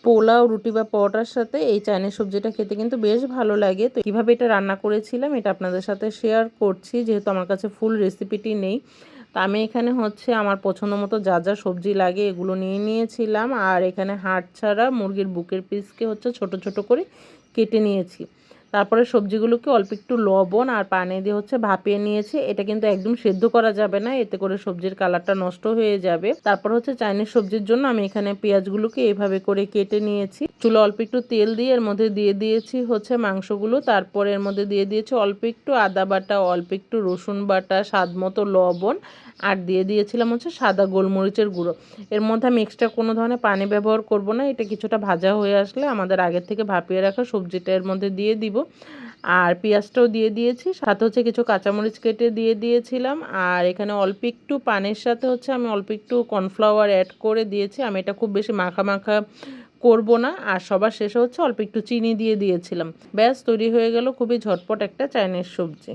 পোলাও, রুটি বা পরোটার সাথে এই চাইনিজ সবজিটা খেতে কিন্তু বেশ ভালো লাগে। তো কীভাবে এটা রান্না করেছিলাম এটা আপনাদের সাথে শেয়ার করছি, যেহেতু আমার কাছে ফুল রেসিপিটি নেই। তো আমি এখানে হচ্ছে আমার পছন্দ মতো যা যা সবজি লাগে এগুলো নিয়ে নিয়েছিলাম। আর এখানে হাড় ছাড়া মুরগির বুকের পিসকে হচ্ছে ছোট ছোট করে কেটে নিয়েছি। তারপরে সবজিগুলোকে অল্প একটু লবণ আর পানি দিয়ে হচ্ছে ভাপিয়ে নিয়েছি। এটা কিন্তু একদম সেদ্ধ করা যাবে না, এতে করে সবজির কালারটা নষ্ট হয়ে যাবে। তারপর হচ্ছে চাইনিজ সবজির জন্য আমি এখানে পেঁয়াজগুলোকে এইভাবে করে কেটে নিয়েছি। চুলে অল্প একটু তেল দিয়ে এর মধ্যে দিয়ে দিয়েছি হচ্ছে মাংসগুলো। তারপর এর মধ্যে দিয়ে দিয়েছি অল্প একটু আদা বাটা, অল্প একটু রসুন বাটা, স্বাদ মতো লবণ, আর দিয়ে দিয়েছিলাম হচ্ছে সাদা গোলমরিচের গুঁড়ো। এর মধ্যে আমি এক্সট্রা কোনো ধরনের পানি ব্যবহার করব না। এটা কিছুটা ভাজা হয়ে আসলে আমাদের আগের থেকে ভাপিয়ে রাখা সবজিটা এর মধ্যে দিয়ে দিব। আর পেঁয়াজটাও দিয়ে দিয়েছি, সাথে হচ্ছে কিছু কাঁচামরিচ কেটে দিয়ে দিয়েছিলাম। আর এখানে অল্প একটু পানির সাথে হচ্ছে আমি অল্প একটু কর্নফ্লাওয়ার অ্যাড করে দিয়েছি। আমি এটা খুব বেশি মাখা মাখা করব না। আর সবার শেষে হচ্ছে অল্প একটু চিনি দিয়ে দিয়েছিলাম। ব্যাস তৈরি হয়ে গেল খুবই ঝটপট একটা চাইনিজ সবজি।